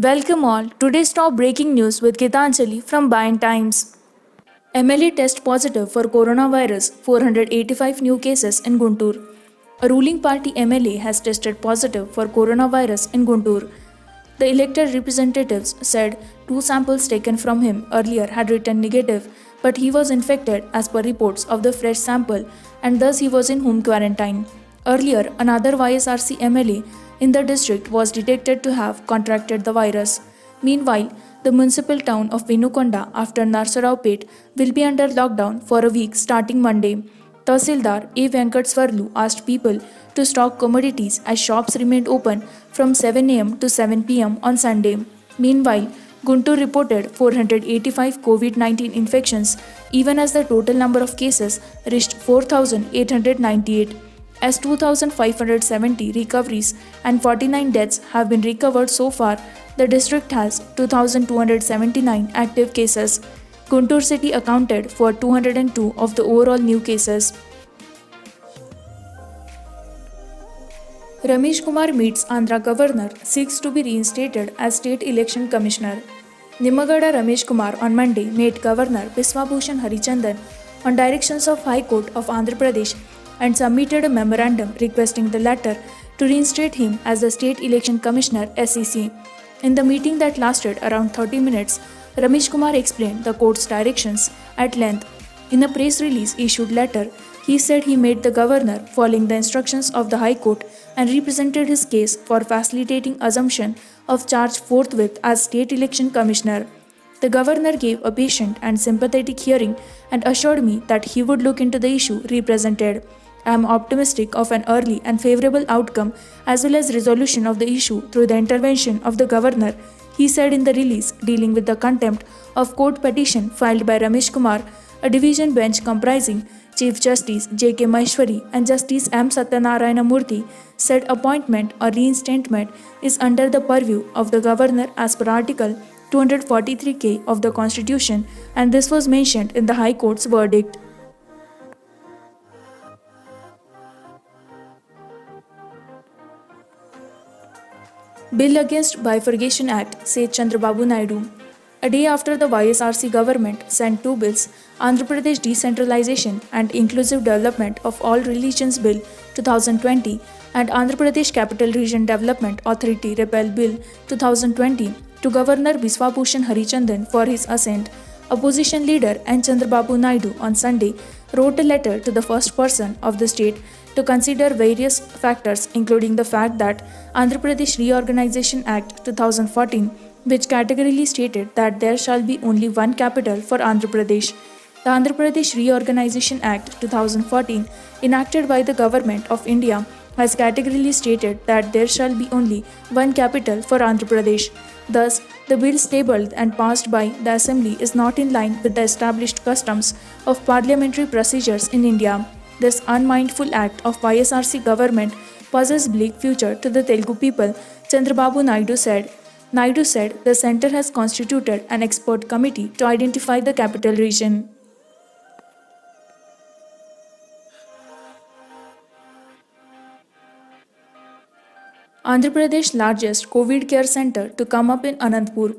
Welcome all. Today's top breaking news with Gitanjali from Bayan Times. MLA test positive for coronavirus, 485 new cases in Guntur. A ruling party MLA has tested positive for coronavirus in Guntur. The elected representatives said two samples taken from him earlier had returned negative, but he was infected as per reports of the fresh sample and thus he was in home quarantine. Earlier, another YSRC MLA in the district was detected to have contracted the virus. Meanwhile, the municipal town of Vinukonda after Narsaraopet will be under lockdown for a week starting Monday. Tahsildar A. Venkat Swarlu asked people to stock commodities as shops remained open from 7 am to 7 pm on Sunday. Meanwhile, Guntur reported 485 COVID 19 infections, even as the total number of cases reached 4,898. As 2,570 recoveries and 49 deaths have been recovered so far, the district has 2,279 active cases. Guntur city accounted for 202 of the overall new cases. Ramesh Kumar meets Andhra governor, seeks to be reinstated as state election commissioner. Nimagada Ramesh Kumar on Monday met Governor Biswabhushan Harichandan on directions of High Court of Andhra Pradesh and submitted a memorandum requesting the latter to reinstate him as the State Election Commissioner SEC. In the meeting that lasted around 30 minutes, Ramesh Kumar explained the court's directions at length. In a press release issued later, he said he met the governor following the instructions of the High Court and represented his case for facilitating assumption of charge forthwith as State Election Commissioner. The governor gave a patient and sympathetic hearing and assured me that he would look into the issue represented. I am optimistic of an early and favorable outcome as well as resolution of the issue through the intervention of the governor, he said in the release dealing with the contempt of court petition filed by Ramesh Kumar. A division bench comprising Chief Justice J.K. Maheshwari and Justice M. Satyanarayana Murthy said appointment or reinstatement is under the purview of the governor as per Article 243K of the Constitution, and this was mentioned in the High Court's verdict. Bill Against Bifurcation Act, said Chandrababu Naidu. A day after the YSRC government sent two bills, Andhra Pradesh Decentralization and Inclusive Development of All Religions Bill 2020 and Andhra Pradesh Capital Region Development Authority Repeal Bill 2020 to Governor Biswabhushan Harichandan for his assent. Opposition leader N. Chandrababu Naidu on Sunday wrote a letter to the first person of the state to consider various factors, including the fact that Andhra Pradesh Reorganization Act 2014, which categorically stated that there shall be only one capital for Andhra Pradesh. The Andhra Pradesh Reorganization Act 2014, enacted by the Government of India, has categorically stated that there shall be only one capital for Andhra Pradesh. Thus, the bill tabled and passed by the Assembly is not in line with the established customs of parliamentary procedures in India. This unmindful act of YSRC government poses bleak future to the Telugu people, Chandrababu Naidu said. Naidu said the centre has constituted an expert committee to identify the capital region. Andhra Pradesh largest COVID care center to come up in Anantapur.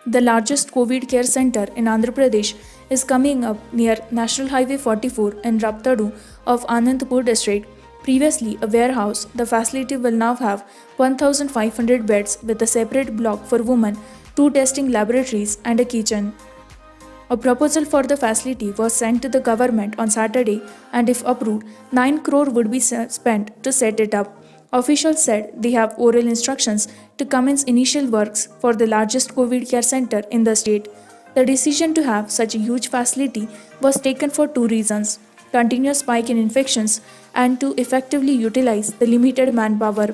The largest COVID care center in Andhra Pradesh is coming up near National Highway 44 in Raptadu of Anantapur district. Previously a warehouse, the facility will now have 1,500 beds with a separate block for women, two testing laboratories and a kitchen. A proposal for the facility was sent to the government on Saturday and if approved, 9 crore would be spent to set it up. Officials said they have oral instructions to commence initial works for the largest COVID care center in the state. The decision to have such a huge facility was taken for two reasons: continuous spike in infections and to effectively utilize the limited manpower.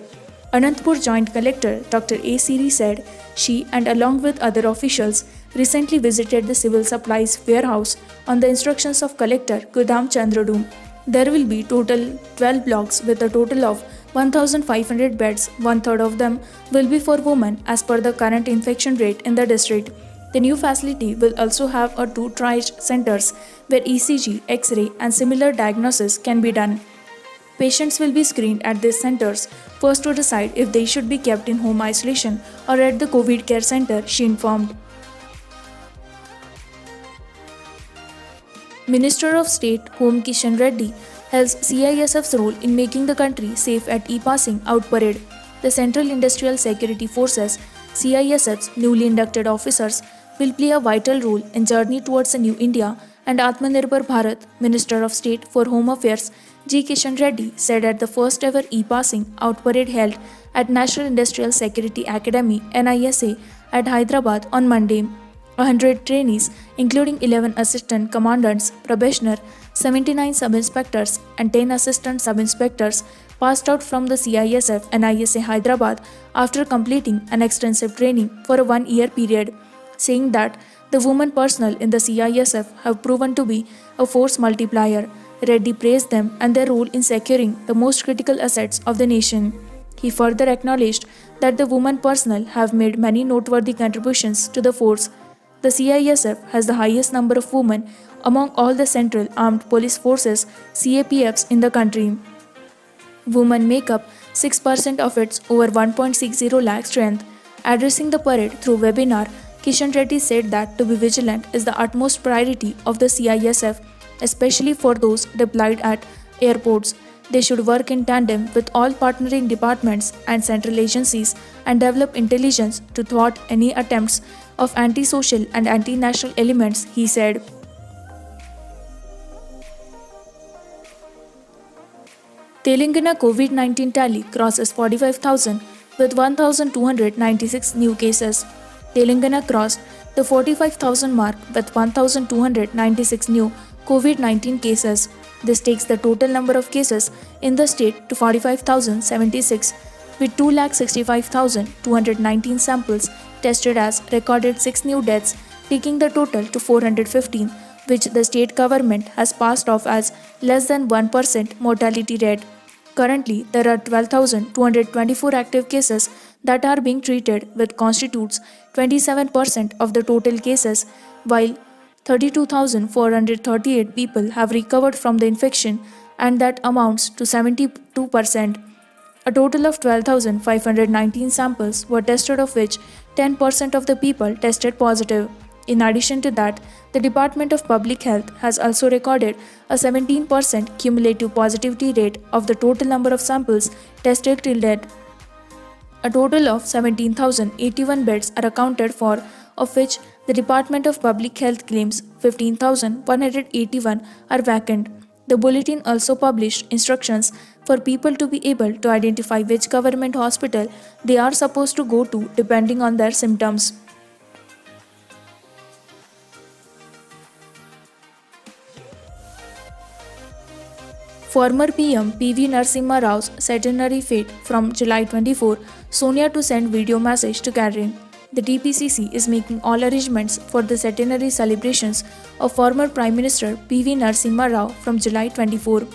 Anantapur Joint Collector Dr. A. Siri said she and along with other officials recently visited the civil supplies warehouse on the instructions of Collector Gudam Chandradu. There will be total 12 blocks with a total of 1,500 beds. One-third of them will be for women as per the current infection rate in the district. The new facility will also have two triage centers where ECG, X-ray and similar diagnosis can be done. Patients will be screened at these centers first to decide if they should be kept in home isolation or at the COVID care center, she informed. Minister of State Home Kishan Reddy hails CISF's role in making the country safe at e-passing out parade. The Central Industrial Security Forces CISF's newly inducted officers will play a vital role in journey towards a new India, and Atmanirbhar Bharat. Minister of State for Home Affairs G. Kishan Reddy said at the first ever e-passing out parade held at National Industrial Security Academy NISA at Hyderabad on Monday. 100 trainees, including 11 assistant commandants, probationer, 79 sub-inspectors, and 10 assistant sub-inspectors, passed out from the CISF NISA Hyderabad after completing an extensive training for a one-year period, saying that the women personnel in the CISF have proven to be a force multiplier. Reddy praised them and their role in securing the most critical assets of the nation. He further acknowledged that the women personnel have made many noteworthy contributions to the force. The CISF has the highest number of women among all the Central Armed Police Forces CAPFs in the country. Women make up 6% of its over 1.60 lakh strength. Addressing the parade through webinar, Kishan Reddy said that to be vigilant is the utmost priority of the CISF, especially for those deployed at airports. They should work in tandem with all partnering departments and central agencies and develop intelligence to thwart any attempts of anti-social and anti-national elements, he said. Telangana COVID-19 tally crosses 45,000 with 1,296 new cases. Telangana crossed the 45,000 mark with 1,296 new COVID-19 cases. This takes the total number of cases in the state to 45,076, with 2,65,219 samples tested as recorded 6 new deaths, taking the total to 415, which the state government has passed off as less than 1% mortality rate. Currently, there are 12,224 active cases that are being treated, which constitutes 27% of the total cases, while 32,438 people have recovered from the infection, and that amounts to 72%. A total of 12,519 samples were tested, of which 10% of the people tested positive. In addition to that, the Department of Public Health has also recorded a 17% cumulative positivity rate of the total number of samples tested till date. A total of 17,081 beds are accounted for, of which the Department of Public Health claims 15,181 are vacant. The bulletin also published instructions for people to be able to identify which government hospital they are supposed to go to depending on their symptoms. Former PM PV Narasimha Rao's centenary fate from July 24, Sonia to send video message to Karen. The TPCC is making all arrangements for the centenary celebrations of former Prime Minister PV Narasimha Rao from July 24.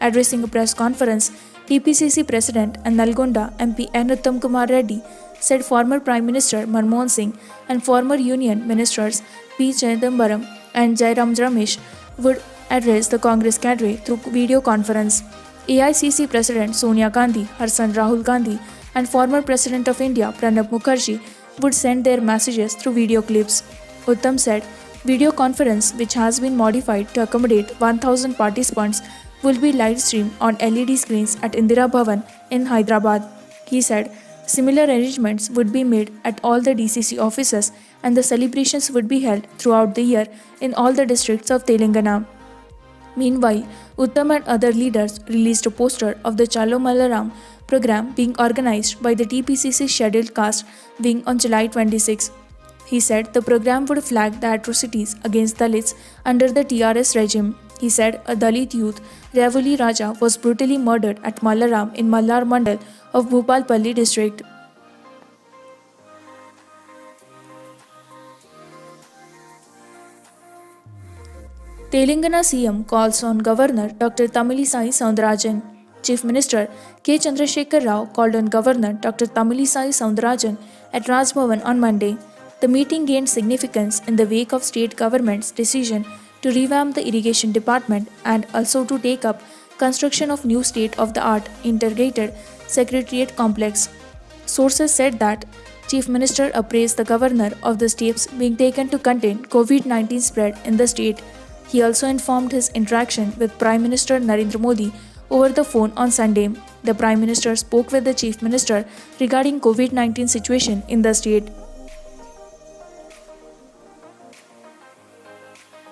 Addressing a press conference, TPCC President and Nalgonda MP N. Uttam Kumar Reddy said former Prime Minister Manmohan Singh and former Union Ministers P. Chidambaram and Jairam Ramesh would address the Congress cadre through video conference. AICC President Sonia Gandhi, her son Rahul Gandhi, and former President of India Pranab Mukherjee would send their messages through video clips. Uttam said, video conference, which has been modified to accommodate 1,000 participants, will be live streamed on LED screens at Indira Bhavan in Hyderabad. He said, similar arrangements would be made at all the DCC offices and the celebrations would be held throughout the year in all the districts of Telangana. Meanwhile, Uttam and other leaders released a poster of the Chalo Malaram program being organized by the TPCC Scheduled Caste Wing on July 26. He said the program would flag the atrocities against Dalits under the TRS regime. He said a Dalit youth, Ravuli Raja, was brutally murdered at Malaram in Mallar Mandal of Bhupalpalli district. Telangana CM calls on Governor Dr. Tamilisai Soundarajan. Chief Minister K. Chandrasekhar Rao called on Governor Dr. Tamilisai Soundarajan at Raj Bhavan on Monday. The meeting gained significance in the wake of state government's decision to revamp the irrigation department and also to take up construction of new state-of-the-art integrated secretariat complex. Sources said that Chief Minister appraised the governor of the steps being taken to contain COVID-19 spread in the state. He also informed his interaction with Prime Minister Narendra Modi over the phone on Sunday. The Prime Minister spoke with the Chief Minister regarding COVID-19 situation in the state.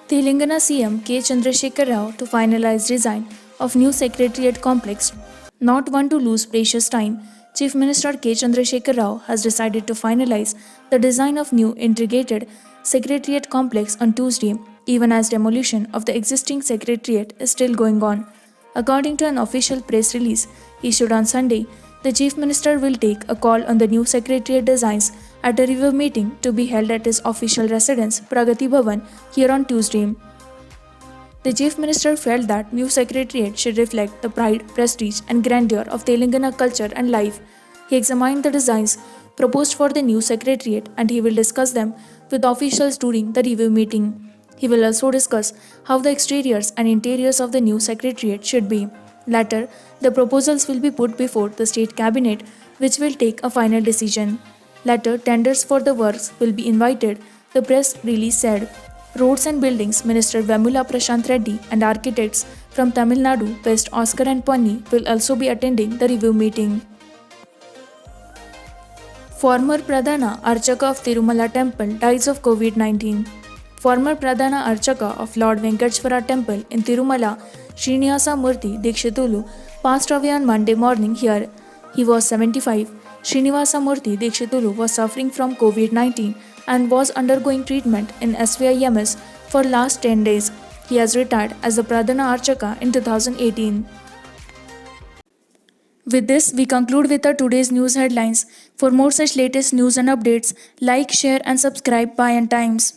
Telangana CM K. Chandrasekhar Rao to finalize design of new secretariat complex. Not one to lose precious time, Chief Minister K. Chandrasekhar Rao has decided to finalize the design of new integrated secretariat complex on Tuesday, even as demolition of the existing secretariat is still going on. According to an official press release issued on Sunday, the Chief Minister will take a call on the new secretariat designs at a review meeting to be held at his official residence, Pragati Bhavan, here on Tuesday. The Chief Minister felt that new secretariat should reflect the pride, prestige and grandeur of Telangana culture and life. He examined the designs proposed for the new secretariat and he will discuss them with officials during the review meeting. He will also discuss how the exteriors and interiors of the new secretariat should be. Later, the proposals will be put before the State Cabinet, which will take a final decision. Later, tenders for the works will be invited, the press release said. Roads and Buildings Minister Vemula Prashant Reddy and architects from Tamil Nadu, West Oscar and Panni will also be attending the review meeting. Former Pradhana Archaka of Tirumala Temple dies of COVID-19. Former Pradhana Archaka of Lord Venkateshwara Temple in Tirumala, Srinivasa Murthy Dikshitulu, passed away on Monday morning here. He was 75. Srinivasa Murthy Dikshitulu was suffering from COVID-19 and was undergoing treatment in SVIMS for last 10 days. He has retired as the Pradhana Archaka in 2018. With this, we conclude with our today's news headlines. For more such latest news and updates, like, share and subscribe Payan Times.